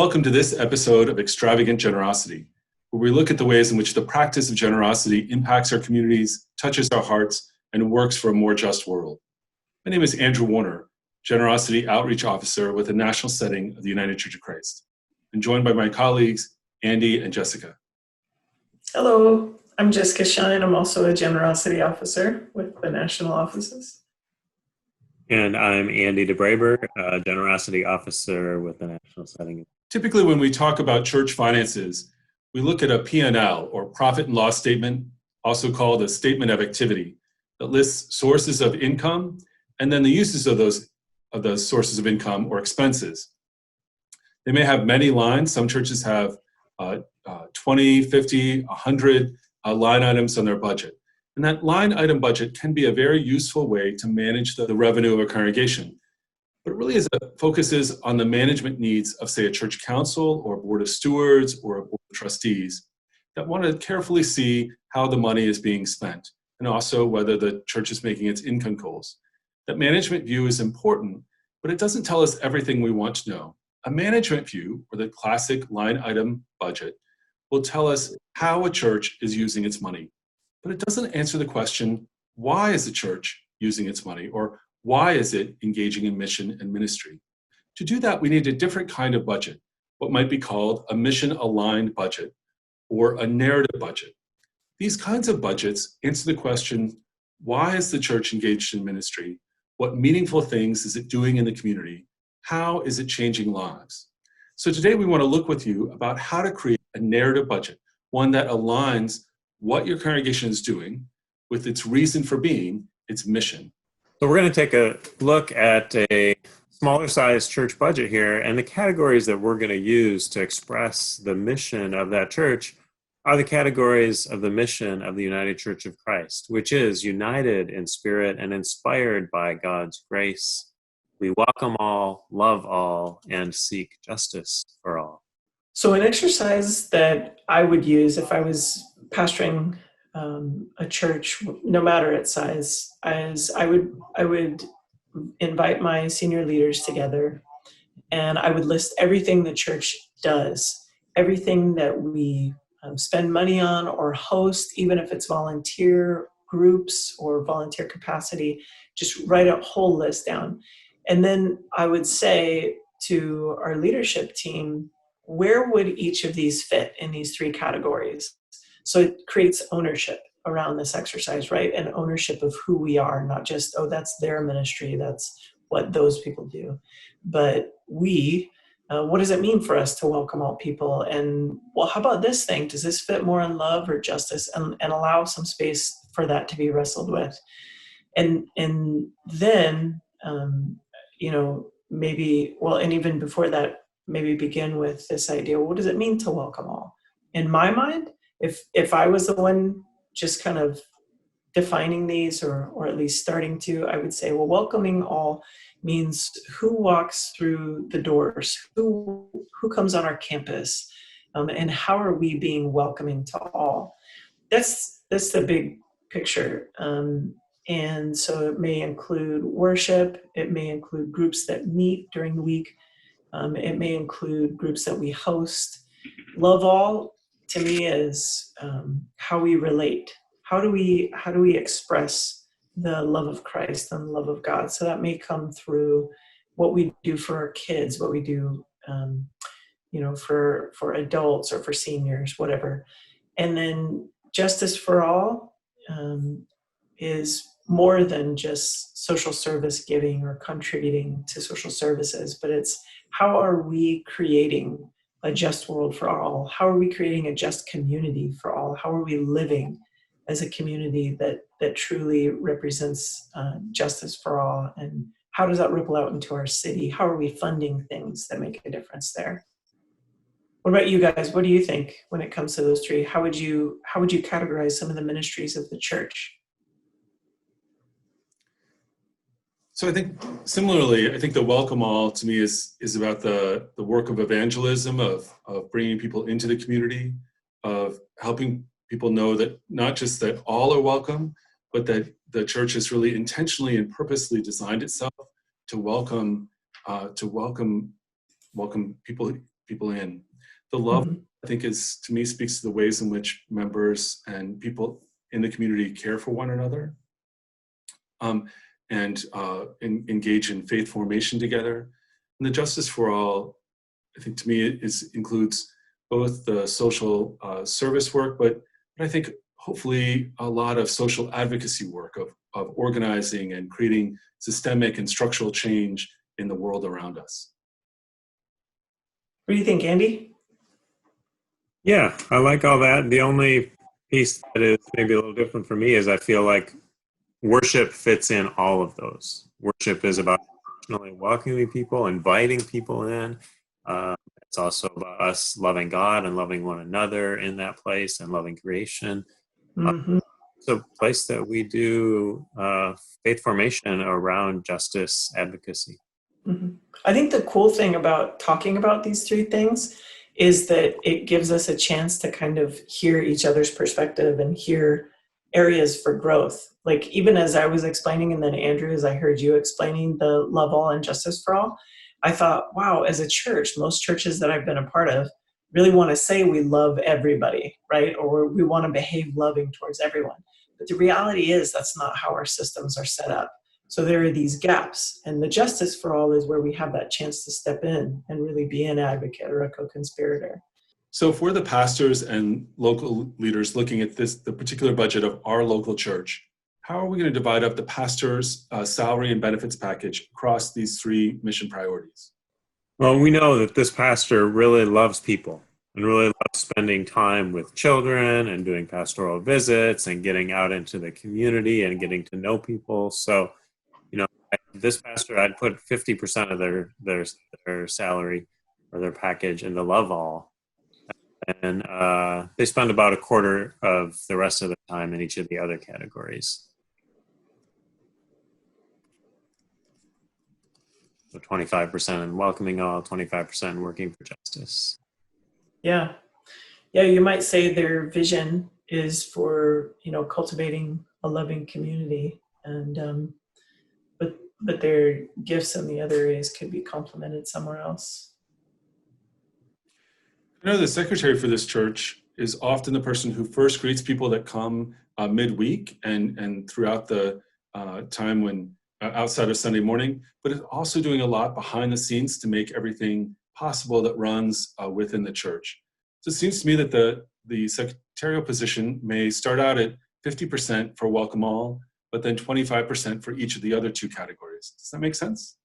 Welcome to this episode of Extravagant Generosity, where we look at the ways in which the practice of generosity impacts our communities, touches our hearts, and works for a more just world. My name is Andrew Warner, Generosity Outreach Officer with the national setting of the United Church of Christ. I'm joined by my colleagues, Andy and Jessica. Hello, I'm Jessica Shine. I'm also a Generosity Officer with the national offices. And I'm Andy DeBraber, Generosity Officer with the national setting. Typically, when we talk about church finances, we look at a P&L or profit and loss statement, also called a statement of activity, that lists sources of income and then the uses of those sources of income or expenses. They may have many lines. Some churches have 20, 50, 100 line items on their budget. And that line item budget can be a very useful way to manage the revenue of a congregation. But it really focuses on the management needs of, say, a church council or a board of stewards or a board of trustees that want to carefully see how the money is being spent and also whether the church is making its income goals. That management view is important, but it doesn't tell us everything we want to know. A management view, or the classic line item budget, will tell us how a church is using its money. But it doesn't answer the question, why is the church using its money? Or why is it engaging in mission and ministry? To do that, we need a different kind of budget, what might be called a mission-aligned budget or a narrative budget. These kinds of budgets answer the question, why is the church engaged in ministry? What meaningful things is it doing in the community? How is it changing lives? So today we want to look with you about how to create a narrative budget, one that aligns what your congregation is doing with its reason for being, its mission. So we're going to take a look at a smaller size church budget here, and the categories that we're going to use to express the mission of that church are the categories of the mission of the United Church of Christ, which is united in spirit and inspired by God's grace. We welcome all, love all, and seek justice for all. So an exercise that I would use if I was pastoring a church, no matter its size, is I would invite my senior leaders together, and I would list everything the church does, everything that we spend money on or host, even if it's volunteer groups or volunteer capacity, just write a whole list down. And then I would say to our leadership team, where would each of these fit in these three categories? So it creates ownership around this exercise, right? And ownership of who we are, not just, oh, that's their ministry, that's what those people do. But what does it mean for us to welcome all people? And, well, how about this thing? Does this fit more in love or justice? And allow some space for that to be wrestled with. And then, maybe, and even before that, maybe begin with this idea, what does it mean to welcome all? In my mind, if I was the one just kind of defining these or at least starting to, I would say, well, welcoming all means who walks through the doors, who comes on our campus, and how are we being welcoming to all? That's the big picture. And so it may include worship, it may include groups that meet during the week, it may include groups that we host. Love all, to me, is how we relate. How do we express the love of Christ and the love of God? So that may come through what we do for our kids, what we do, for adults or for seniors, whatever. And then justice for all is more than just social service giving or contributing to social services, but it's how are we creating a just world for all? How are we creating a just community for all? How are we living as a community that truly represents justice for all? And how does that ripple out into our city? How are we funding things that make a difference there? What about you guys? What do you think when it comes to those three? How would you categorize some of the ministries of the church? So I think similarly, the welcome all to me is about the work of evangelism, of bringing people into the community, of helping people know that not just that all are welcome, but that the church has really intentionally and purposely designed itself to welcome people people in. The love, Mhm. I think, to me speaks to the ways in which members and people in the community care for one another, and engage in faith formation together. And the justice for all, I think, to me, includes both the social service work, but I think hopefully a lot of social advocacy work of organizing and creating systemic and structural change in the world around us. What do you think, Andy? Yeah, I like all that. The only piece that is maybe a little different for me is I feel like worship fits in all of those. Worship is about personally welcoming people, inviting people in. It's also about us loving God and loving one another in that place and loving creation. Hmm. It's a place that we do faith formation around justice advocacy. Hmm. I think the cool thing about talking about these three things is that it gives us a chance to kind of hear each other's perspective and hear areas for growth. Like even as I was explaining, and then Andrew, as I heard you explaining the love all and justice for all, I thought, wow, as a church, most churches that I've been a part of really want to say we love everybody, right? Or we want to behave loving towards everyone. But the reality is that's not how our systems are set up. So there are these gaps, and the justice for all is where we have that chance to step in and really be an advocate or a co-conspirator. So if we're the pastors and local leaders looking at the particular budget of our local church, how are we going to divide up the pastor's salary and benefits package across these three mission priorities? Well, we know that this pastor really loves people and really loves spending time with children and doing pastoral visits and getting out into the community and getting to know people. So, this pastor, I'd put 50% of their salary or their package into Love All. And they spend about a quarter of the rest of the time in each of the other categories. So 25% in welcoming all, 25% in working for justice. Yeah. Yeah, you might say their vision is for, cultivating a loving community, and but their gifts in the other areas could be complemented somewhere else. I know the secretary for this church is often the person who first greets people that come midweek and throughout the time when outside of Sunday morning, but is also doing a lot behind the scenes to make everything possible that runs within the church. So it seems to me that the secretarial position may start out at 50% for welcome all, but then 25% for each of the other two categories. Does that make sense?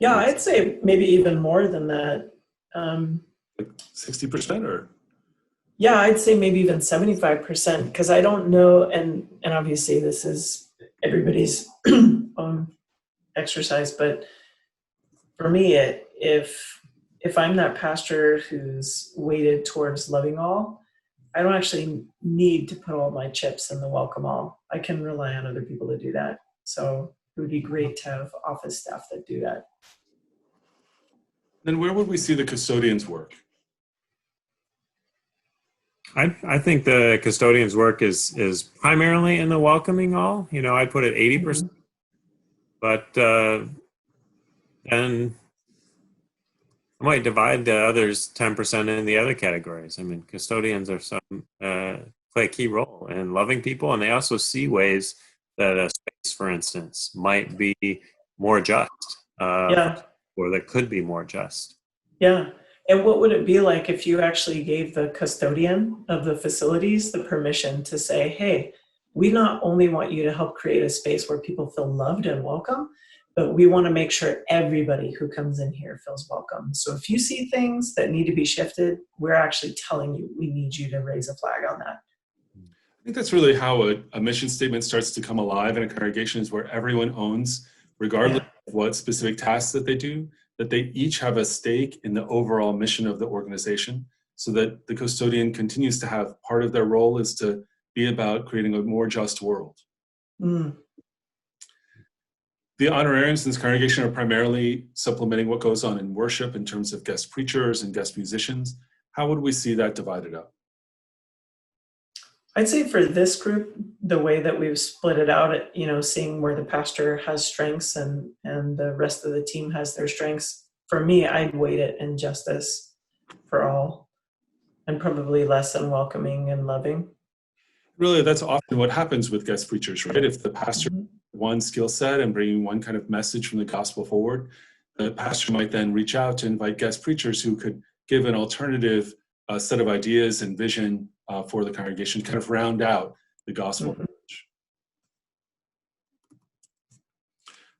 Yeah, I'd say maybe even more than that. 60% or? Yeah, I'd say maybe even 75%, because I don't know, and obviously this is everybody's own exercise, but for me, if I'm that pastor who's weighted towards loving all, I don't actually need to put all my chips in the welcome all. I can rely on other people to do that. So it would be great to have office staff that do that. Then where would we see the custodians work? I think the custodian's work is primarily in the welcoming all. I'd put it 80%, but then I might divide the others 10% in the other categories. I mean, custodians are play a key role in loving people, and they also see ways that a space, for instance, might be more just, Yeah. or that could be more just. Yeah. And what would it be like if you actually gave the custodian of the facilities the permission to say, hey, we not only want you to help create a space where people feel loved and welcome, but we want to make sure everybody who comes in here feels welcome. So if you see things that need to be shifted, we're actually telling you we need you to raise a flag on that. I think that's really how a mission statement starts to come alive in a congregation, is where everyone owns, regardless of what specific tasks that they do, that they each have a stake in the overall mission of the organization, so that the custodian continues to have part of their role is to be about creating a more just world. Mm. The honorariums in this congregation are primarily supplementing what goes on in worship in terms of guest preachers and guest musicians. How would we see that divided up? I'd say for this group, the way that we've split it out, seeing where the pastor has strengths and the rest of the team has their strengths, for me, I'd weight it in justice for all, and probably less than welcoming and loving. Really, that's often what happens with guest preachers, right? If the pastor Mhm. one skill set and bringing one kind of message from the gospel forward, the pastor might then reach out to invite guest preachers who could give an alternative set of ideas and vision for the congregation, kind of round out the gospel Mhm. message.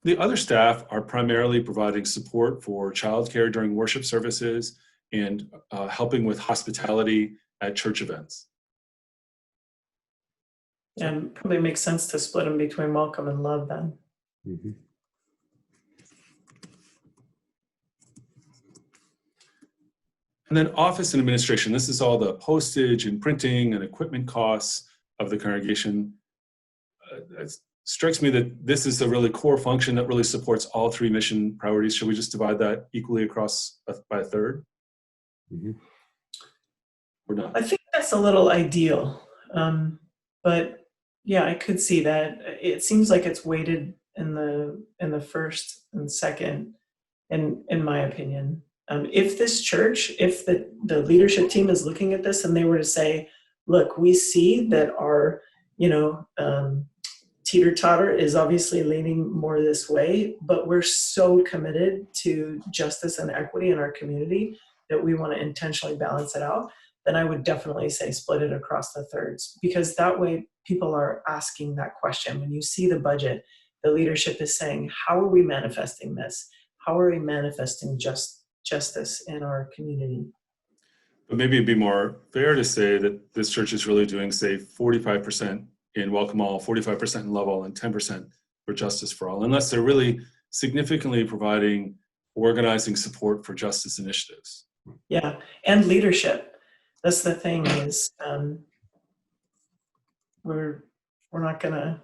The other staff are primarily providing support for childcare during worship services and helping with hospitality at church events. And probably makes sense to split them between welcome and love then. Mm-hmm. And then office and administration, this is all the postage and printing and equipment costs of the congregation. It strikes me that this is a really core function that really supports all three mission priorities. Should we just divide that equally across by a third? Mm-hmm. I Or not? think that's a little ideal. But yeah, I could see that. It seems like it's weighted in the first and second, in my opinion. If this church, if the leadership team is looking at this and they were to say, look, we see that our, teeter-totter is obviously leaning more this way, but we're so committed to justice and equity in our community that we want to intentionally balance it out, then I would definitely say split it across the thirds, because that way people are asking that question. When you see the budget, the leadership is saying, how are we manifesting this? How are we manifesting justice in our community? But maybe it'd be more fair to say that this church is really doing, say, 45% in welcome all, 45% in love all, and 10% for justice for all, unless they're really significantly providing organizing support for justice initiatives. Yeah, and leadership. That's the thing is we're not going to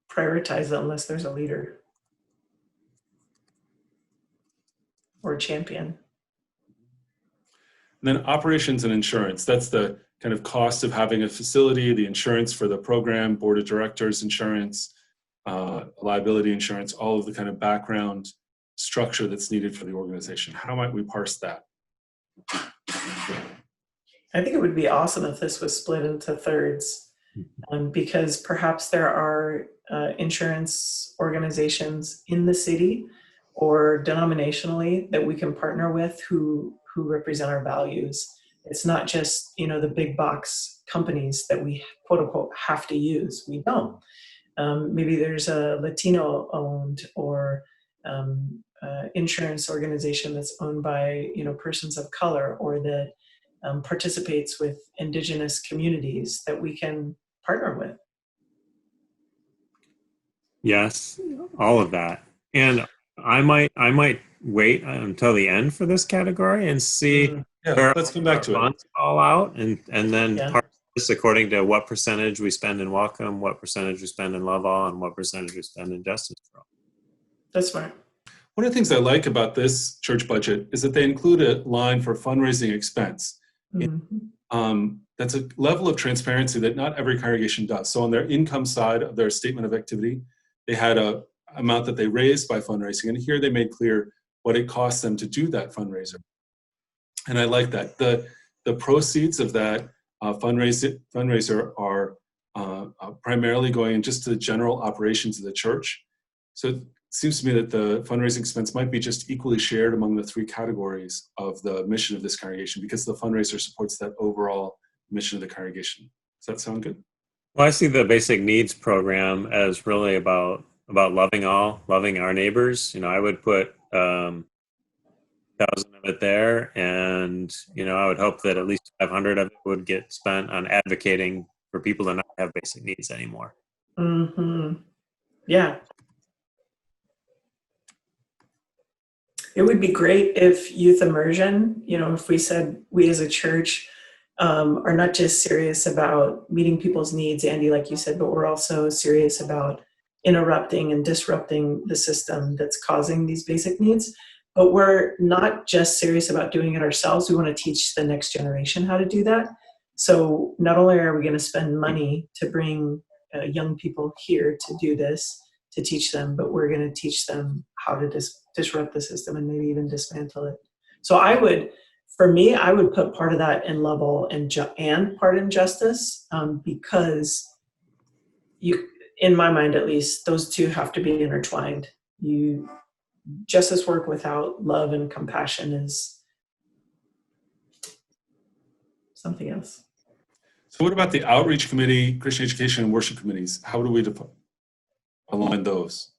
prioritize it unless there's a leader or a champion. And then operations and insurance, that's the kind of cost of having a facility, the insurance for the program, board of directors insurance, liability insurance, all of the kind of background structure that's needed for the organization. How might we parse that? I think it would be awesome if this was split into thirds, because perhaps there are insurance organizations in the city or denominationally that we can partner with who represent our values. It's not just, the big box companies that we quote unquote have to use. We don't. Maybe there's a Latino owned or insurance organization that's owned by, persons of color, or that participates with indigenous communities that we can partner with. Yes, all of that. And I might wait until the end for this category and see Yeah, let's come back to it. funds fall out, and then Yeah. parse this according to what percentage we spend in welcome, what percentage we spend in love all, and what percentage we spend in justice for all. That's smart. One of the things I like about this church budget is that they include a line for fundraising expense. Mm-hmm. That's a level of transparency that not every congregation does. So on their income side of their statement of activity, they had a amount that they raised by fundraising, and here they made clear what it costs them to do that fundraiser. And I like that. The proceeds of that fundraiser are primarily going just to the general operations of the church. So it seems to me that the fundraising expense might be just equally shared among the three categories of the mission of this congregation, because the fundraiser supports that overall mission of the congregation. Does that sound good? Well, I see the basic needs program as really about loving all, loving our neighbors. I would put 1,000 of it there, and I would hope that at least 500 of it would get spent on advocating for people to not have basic needs anymore. Mm-hmm. Yeah. It would be great if youth immersion, if we said we as a church are not just serious about meeting people's needs, Andy, like you said, but we're also serious about interrupting and disrupting the system that's causing these basic needs. But we're not just serious about doing it ourselves. We want to teach the next generation how to do that. So not only are we going to spend money to bring young people here to do this, to teach them, but we're going to teach them how to disrupt the system and maybe even dismantle it. So for me, I would put part of that in love all and part in justice, because in my mind at least, those two have to be intertwined. Justice work without love and compassion is something else. So what about the outreach committee, Christian education and worship committees? How do we align those?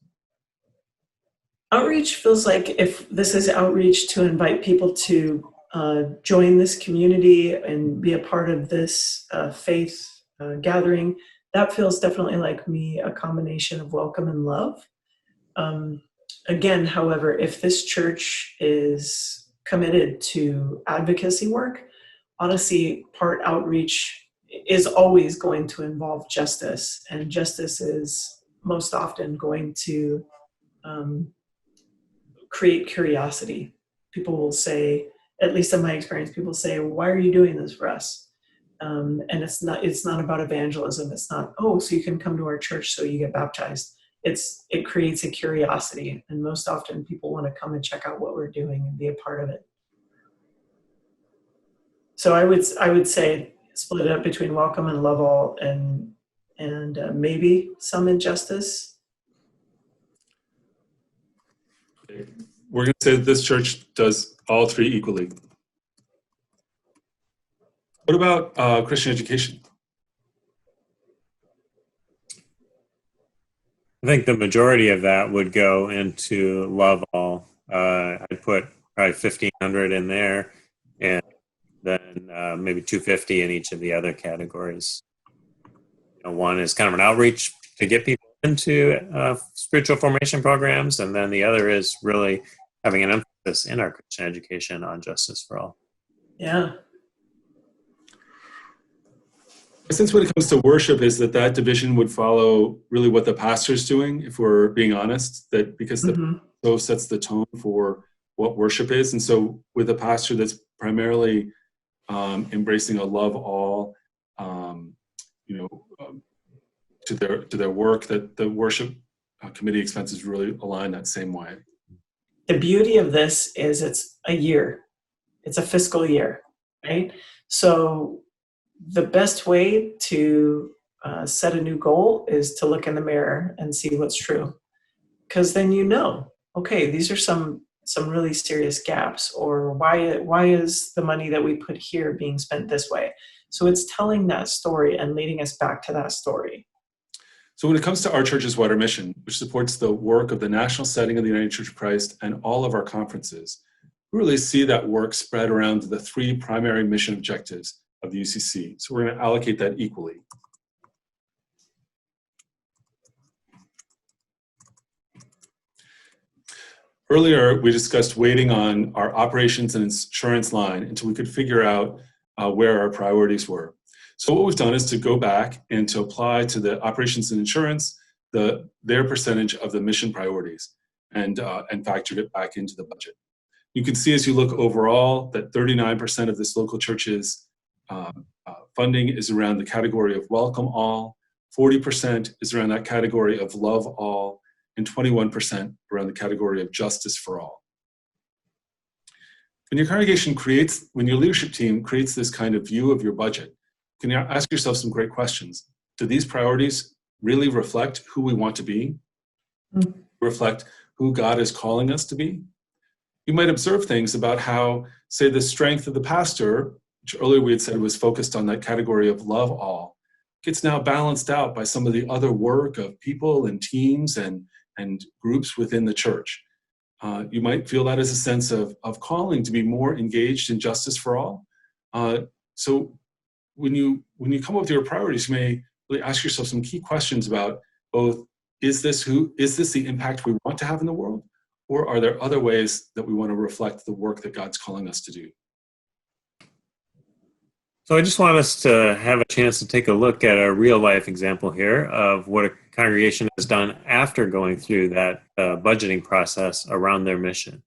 Outreach feels like if this is outreach to invite people to join this community and be a part of this faith gathering, that feels definitely like me a combination of welcome and love. Again, however, if this church is committed to advocacy work, honestly, part outreach is always going to involve justice, and justice is most often going to create curiosity. People will say, at least in my experience, people say, why are you doing this for us? And it's not about evangelism. It's not, oh, so you can come to our church so you get baptized. It creates a curiosity, and most often people want to come and check out what we're doing and be a part of it. So I would say split it up between welcome and love all, and maybe some injustice. We're going to say that this church does all three equally. What about Christian education? I think the majority of that would go into love all. I'd put probably 1,500 in there, and then maybe 250 in each of the other categories. One is kind of an outreach to get people into spiritual formation programs, and then the other is really having an emphasis in our Christian education on justice for all. Yeah. Since when it comes to worship is that division would follow really what the pastor's doing, if we're being honest, that because the so sets the tone for what worship is. And so with a pastor that's primarily embracing a love all, to their work, that the worship committee expenses really align that same way. The beauty of this is it's a year. It's a fiscal year, right? So the best way to set a new goal is to look in the mirror and see what's true. Because then okay, these are some really serious gaps, or why is the money that we put here being spent this way? So it's telling that story and leading us back to that story. So when it comes to our church's wider mission, which supports the work of the national setting of the United Church of Christ and all of our conferences, we really see that work spread around the three primary mission objectives of the UCC. So we're going to allocate that equally. Earlier, we discussed waiting on our operations and insurance line until we could figure out where our priorities were. So what we've done is to go back and to apply to the operations and insurance their percentage of the mission priorities and factored it back into the budget. You can see as you look overall that 39% of this local church's funding is around the category of welcome all, 40% is around that category of love all, and 21% around the category of justice for all. When your leadership team creates this kind of view of your budget, can you ask yourself some great questions? Do these priorities really reflect who we want to be? Reflect who God is calling us to be? You might observe things about how, say, the strength of the pastor, which earlier we had said was focused on that category of love all, gets now balanced out by some of the other work of people and teams and groups within the church. You might feel that as a sense of calling to be more engaged in justice for all. So when you come up with your priorities, you may really ask yourself some key questions about both, is this the impact we want to have in the world? Or are there other ways that we want to reflect the work that God's calling us to do? So I just want us to have a chance to take a look at a real life example here of what a congregation has done after going through that budgeting process around their mission.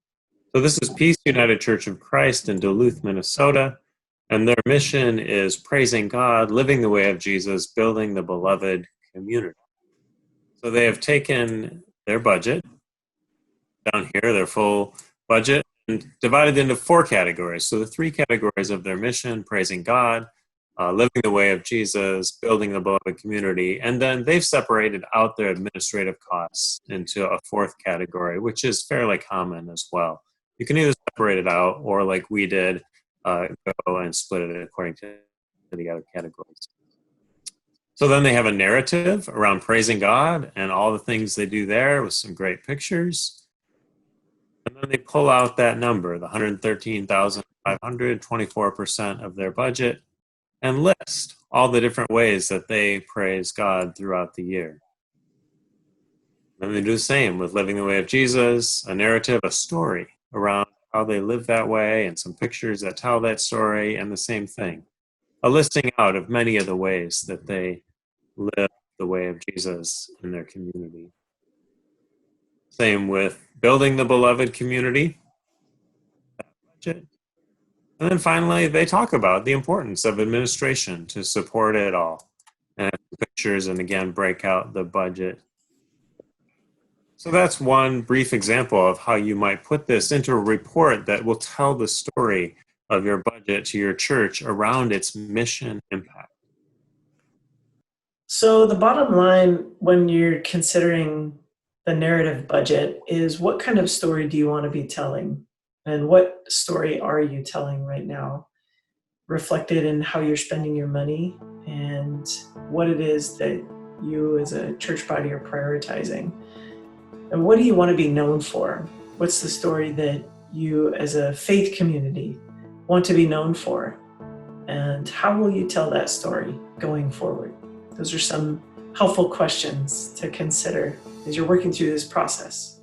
So this is Peace United Church of Christ in Duluth, Minnesota, and their mission is praising God, living the way of Jesus, building the beloved community. So they have taken their budget. Down here, their full budget, and divided into 4 categories. So the 3 categories of their mission: praising God, living the way of Jesus, building the beloved community. And then they've separated out their administrative costs into a 4th category, which is fairly common as well. You can either separate it out or, like we did, go and split it according to the other categories. So then they have a narrative around praising God and all the things they do there with some great pictures. And then they pull out that number, the 113,500, 24% of their budget, and list all the different ways that they praise God throughout the year. Then they do the same with living the way of Jesus, a narrative, a story around how they live that way, and some pictures that tell that story, and the same thing, a listing out of many of the ways that they live the way of Jesus in their community. Same with building the beloved community. And then finally, they talk about the importance of administration to support it all. And pictures, and again, break out the budget. So that's one brief example of how you might put this into a report that will tell the story of your budget to your church around its mission impact. So the bottom line when you're considering the narrative budget is, what kind of story do you want to be telling? And what story are you telling right now? Reflected in how you're spending your money and what it is that you as a church body are prioritizing. And what do you want to be known for? What's the story that you as a faith community want to be known for? And how will you tell that story going forward? Those are some helpful questions to consider as you're working through this process.